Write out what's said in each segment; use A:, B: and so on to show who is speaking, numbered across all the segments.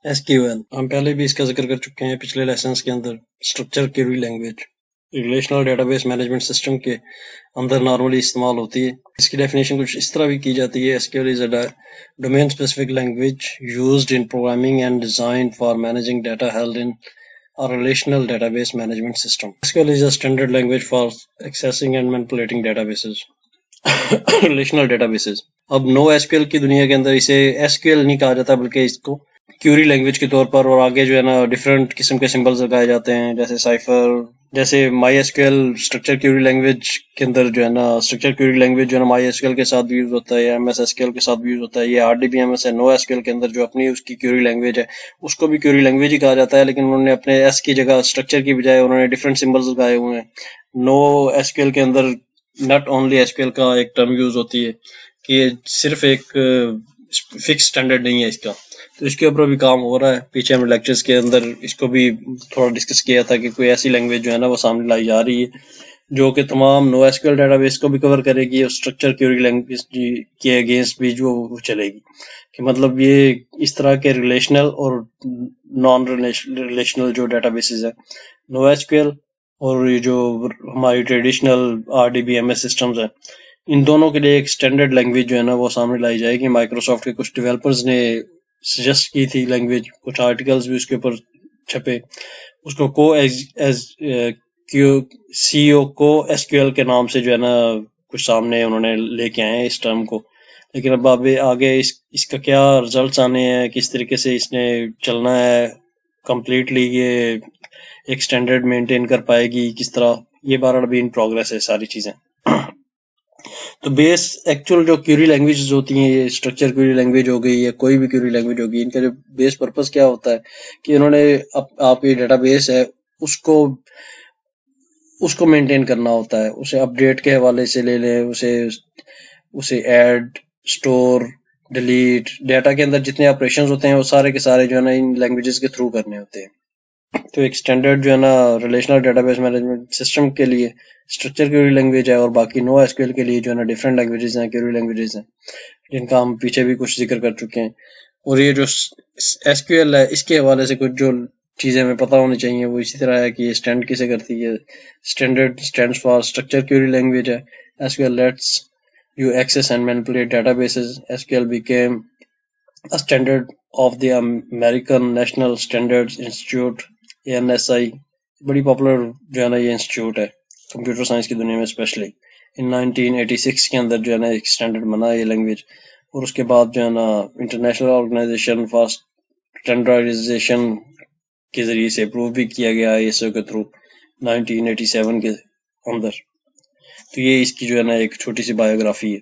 A: S Q L ہم پہلے بھی اس کا ذکر کر چکے ہیں پچھلے لیسنس کے اندر. Structure query language relational database management system کے اندر نارملی استعمال ہوتی ہے. اس کی ڈیفینیشن کچھ اس طرح بھی کی جاتی ہے: S Q L is a domain specific language used in programming and design for managing data held in a relational database management system. SQL is a standard language for accessing and manipulating databases. Relational databases. اب no S Q L کی دنیا کے اندر اسے S Q L نہیں کہا جاتا بلکہ اس کو کیوری لینگویج کے طور پر، اور آگے جو ہے نا ڈفرینٹ قسم کے سمبلز لگائے جاتے ہیں، جیسے سائفر، جیسے my S Q L structure query language کے اندر جو ہے نا اسٹرکچر کیوری لینگویج جو ہے نا مائی ایس کیو ایل کے ساتھ بھی یوز ہوتا ہے، یا M S S Q L کے ساتھ بھی یوز ہوتا ہے. یہ R D B M S ہے. نو ایس کیو ایل کے اندر جو اپنی اس کی کیوری لینگویج ہے اس کو بھی کیوری لینگویج ہی کہا جاتا ہے، لیکن انہوں نے اپنے ایس کی جگہ اسٹرکچر کی بجائے انہوں نے ڈفرینٹ سمبلز لگائے ہوئے ہیں. نو ایس کیو ایل کے اندر not only S Q L کا ایک ٹرم یوز ہوتی ہے کہ یہ صرف ایک فکس سٹینڈرڈ نہیں ہے اس کا، تو اس کے اوپر بھی کام ہو رہا ہے. پیچھے ہم لیکچرز کے اندر اس کو بھی تھوڑا ڈسکس کیا تھا کہ کوئی ایسی لینگویج جو ہے نا وہ سامنے لائی جا رہی ہے جو کہ تمام no S Q L database کو بھی کور کرے گی اور اسٹرکچر کیوری لینگویج کے اگینسٹ بھی جو چلے گی. کہ مطلب یہ اس طرح کے ریلیشنل اور نان ریلیشنل جو ڈیٹا بیسز ہیں، نو ایس کیو ایل اور یہ جو ہماری traditional R D B M S systems ہیں، ان دونوں کے لیے ایک اسٹینڈرڈ لینگویج جو ہے نا وہ سامنے لائی جائے گی. مائکروسافٹ کے کچھ ڈیولپرز نے سجیسٹ کی تھی لینگویج، کچھ آرٹیکلز بھی اس کے اوپر چھپے. اس کو سی او کو ایس کیو ایل کے نام سے جو ہے نا کچھ سامنے انہوں نے لے کے آئے ہیں اس ٹرم کو. لیکن اب آگے اس کا کیا رزلٹس آنے ہیں، کس طریقے سے اس نے چلنا ہے، کمپلیٹلی یہ ایک سٹینڈرڈ مینٹین کر پائے گی کس طرح، یہ بہرحال ابھی ان پروگرس ہے ساری چیزیں. تو بیس ایکچوئل جو کیوری لینگویجز ہوتی ہیں، یہ اسٹرکچر کیوری لینگویج ہو گئی یا کوئی بھی کیوری لینگویج ہوگی، ان کا جو بیس پرپز کیا ہوتا ہے کہ انہوں نے آپ کی ڈیٹا بیس ہے اس کو مینٹین کرنا ہوتا ہے. اسے اپ ڈیٹ کے حوالے سے لے لیں، اسے ایڈ، اسٹور، ڈیلیٹ، ڈیٹا کے اندر جتنے آپریشنز ہوتے ہیں وہ سارے کے سارے جو ہے نا ان لینگویجز کے تھرو کرنے ہوتے ہیں. تو ایک سٹینڈرڈ جو ہے نا relational database management system کے لیے اسٹرکچر کیوری لینگویج ہے، اور باقی نو ایس کیو ایل کے لیے جو ہے نا ڈفرینٹ لینگویجز ہیں، کیوری لینگویجز ہیں، جن کا ہم پیچھے بھی کچھ ذکر کر چکے ہیں. اور یہ جو ایس کیو ایل ہے اس کے حوالے سے کچھ جو چیزیں ہمیں پتہ ہونی چاہیے وہ اسی طرح ہے کہ یہ اسٹینڈ کسے کرتی ہے. Standard stands for structure query language ہے. S Q L lets you access and manipulate databases. S Q L became a standard of the American National Standards Institute ANSI. بڑی پاپولر جو ہے نا یہ institute ہے computer science کی دنیا میں اسپیشلی. ان 1986 کے اندر جو ہے نا ایک اسٹینڈرڈ بنا یہ لینگویج، اور اس کے بعد جو ہے نا انٹرنیشنل آرگنائزیشن فار اسٹینڈرڈائزیشن کے ذریعے سے اپروو بھی کیا گیا ہے ISO کے تھرو 1987 کے اندر. تو یہ اس کی جو ہے نا ایک چھوٹی سی بایوگرافی ہے.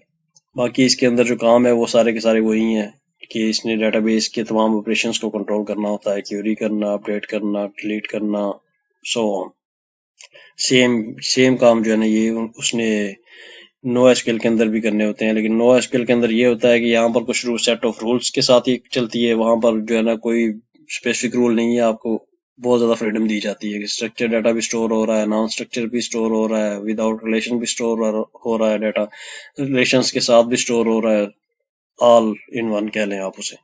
A: باقی اس کے اندر جو کام ہے وہ سارے کے سارے وہی ہیں کہ اس نے ڈیٹا بیس کے تمام آپریشنز کو کنٹرول کرنا ہوتا ہے، کیوری کرنا، اپڈیٹ کرنا، ڈیلیٹ کرنا، سو آن. سیم کام جو ہے نا یہ اس نے نو ایس کیو ایل کے اندر بھی کرنے ہوتے ہیں. لیکن نو ایس کیو ایل کے اندر یہ ہوتا ہے کہ یہاں پر کچھ سیٹ آف رولز کے ساتھ ہی چلتی ہے، وہاں پر جو ہے نا کوئی اسپیسیفک رول نہیں ہے. آپ کو بہت زیادہ فریڈم دی جاتی ہے کہ اسٹرکچر ڈیٹا بھی اسٹور ہو رہا ہے، نان اسٹرکچر بھی اسٹور ہو رہا ہے، ود آؤٹ ریلیشن بھی اسٹور ہو رہا ہے، ڈیٹا ریلیشنز کے ساتھ بھی اسٹور ہو رہا ہے. آل ان ون کہہ لیں آپ اسے.